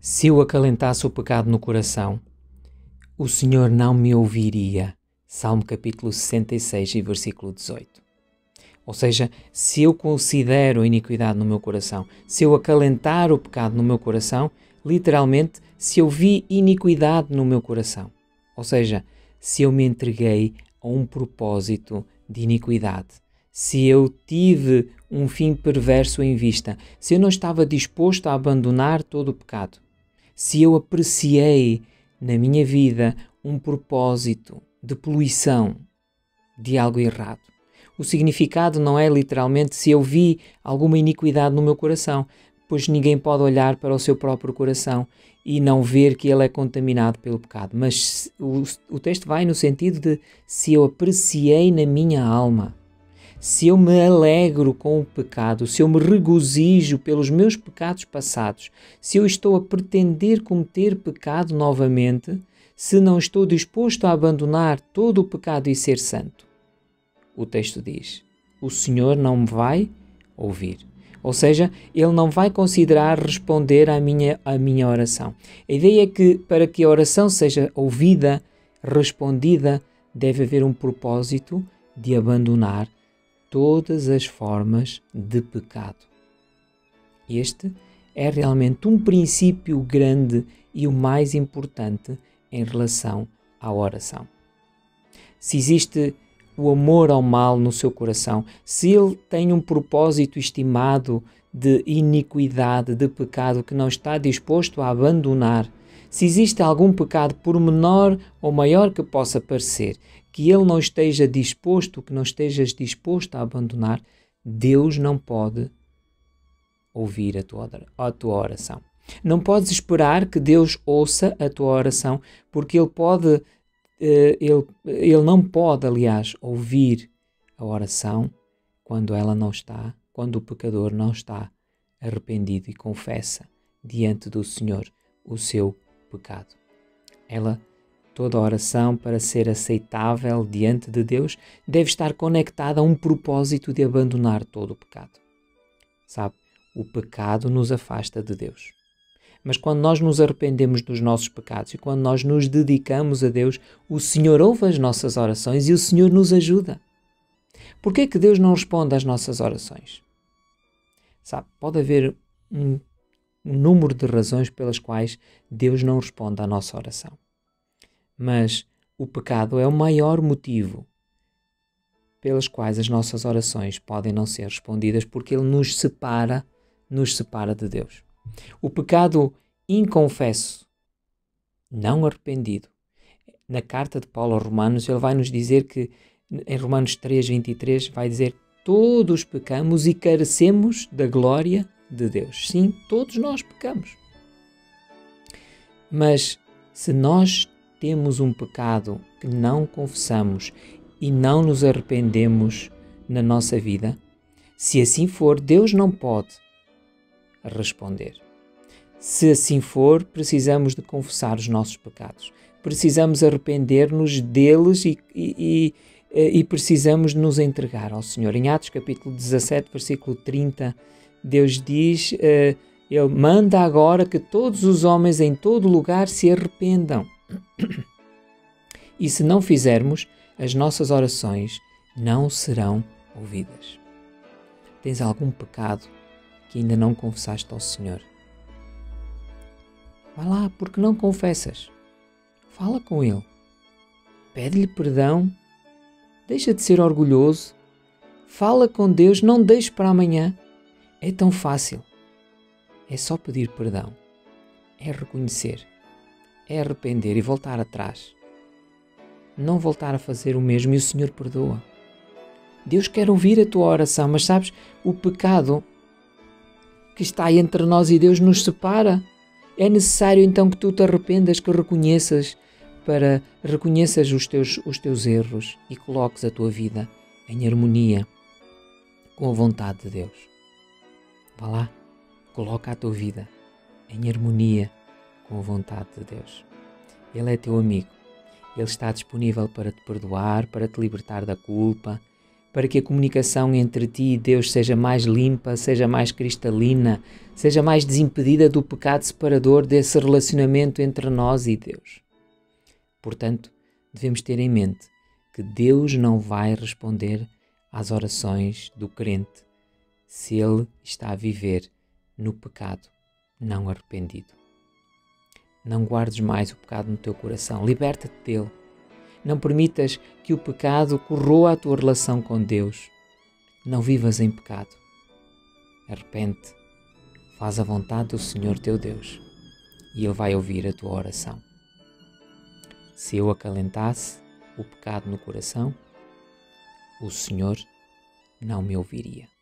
Se eu acalentasse o pecado no coração, o Senhor não me ouviria. Salmo capítulo 66 e versículo 18. Ou seja, se eu considero a iniquidade no meu coração, se eu acalentar o pecado no meu coração, literalmente, se eu vi iniquidade no meu coração, ou seja, se eu me entreguei a um propósito de iniquidade, se eu tive um fim perverso em vista, se eu não estava disposto a abandonar todo o pecado, se eu apreciei na minha vida um propósito de poluição de algo errado. O significado não é literalmente se eu vi alguma iniquidade no meu coração, pois ninguém pode olhar para o seu próprio coração e não ver que ele é contaminado pelo pecado. Mas o texto vai no sentido de se eu apreciei na minha alma, se eu me alegro com o pecado, se eu me regozijo pelos meus pecados passados, se eu estou a pretender cometer pecado novamente, se não estou disposto a abandonar todo o pecado e ser santo, o texto diz, o Senhor não me vai ouvir. Ou seja, Ele não vai considerar responder à minha oração. A ideia é que para que a oração seja ouvida, respondida, deve haver um propósito de abandonar todas as formas de pecado. Este é realmente um princípio grande e o mais importante em relação à oração. Se existe o amor ao mal no seu coração, se ele tem um propósito estimado de iniquidade, de pecado que não está disposto a abandonar, se existe algum pecado, por menor ou maior que possa parecer, que ele não esteja disposto, que não estejas disposto a abandonar, Deus não pode ouvir a tua oração. Não podes esperar que Deus ouça a tua oração, porque Ele não pode, aliás, ouvir a oração quando o pecador não está arrependido e confessa diante do Senhor o seu pecado. Toda oração, para ser aceitável diante de Deus, deve estar conectada a um propósito de abandonar todo o pecado. Sabe, o pecado nos afasta de Deus. Mas quando nós nos arrependemos dos nossos pecados e quando nós nos dedicamos a Deus, o Senhor ouve as nossas orações e o Senhor nos ajuda. Por que é que Deus não responde às nossas orações? Sabe, pode haver um número de razões pelas quais Deus não responde à nossa oração. Mas o pecado é o maior motivo pelas quais as nossas orações podem não ser respondidas, porque ele nos separa de Deus. O pecado inconfesso, não arrependido. Na carta de Paulo aos Romanos, ele vai nos dizer que, em Romanos 3:23, vai dizer: todos pecamos e carecemos da glória de Deus. Sim, todos nós pecamos. Mas se nós temos um pecado que não confessamos e não nos arrependemos na nossa vida, se assim for, Deus não pode responder. Se assim for, precisamos de confessar os nossos pecados. Precisamos arrepender-nos deles e precisamos nos entregar ao Senhor. Em Atos capítulo 17, versículo 30, Deus diz, Ele manda agora que todos os homens em todo lugar se arrependam. E se não fizermos, as nossas orações não serão ouvidas. Tens algum pecado que ainda não confessaste ao Senhor? Vai lá, porque não confessas. Fala com Ele. Pede-lhe perdão. Deixa de ser orgulhoso. Fala com Deus, não deixes para amanhã. É tão fácil. É só pedir perdão. É reconhecer. É arrepender e voltar atrás. Não voltar a fazer o mesmo e o Senhor perdoa. Deus quer ouvir a tua oração, mas sabes, o pecado que está entre nós e Deus nos separa. É necessário então que tu te arrependas, que reconheças os teus erros e coloques a tua vida em harmonia com a vontade de Deus. Vá lá, coloca a tua vida em harmonia com a vontade de Deus. Ele é teu amigo. Ele está disponível para te perdoar, para te libertar da culpa, para que a comunicação entre ti e Deus seja mais limpa, seja mais cristalina, seja mais desimpedida do pecado separador desse relacionamento entre nós e Deus. Portanto, devemos ter em mente que Deus não vai responder às orações do crente se ele está a viver no pecado não arrependido. Não guardes mais o pecado no teu coração, liberta-te dele. Não permitas que o pecado corroa a tua relação com Deus. Não vivas em pecado. Arrepende-te, faz a vontade do Senhor teu Deus e Ele vai ouvir a tua oração. Se eu acalentasse o pecado no coração, o Senhor não me ouviria.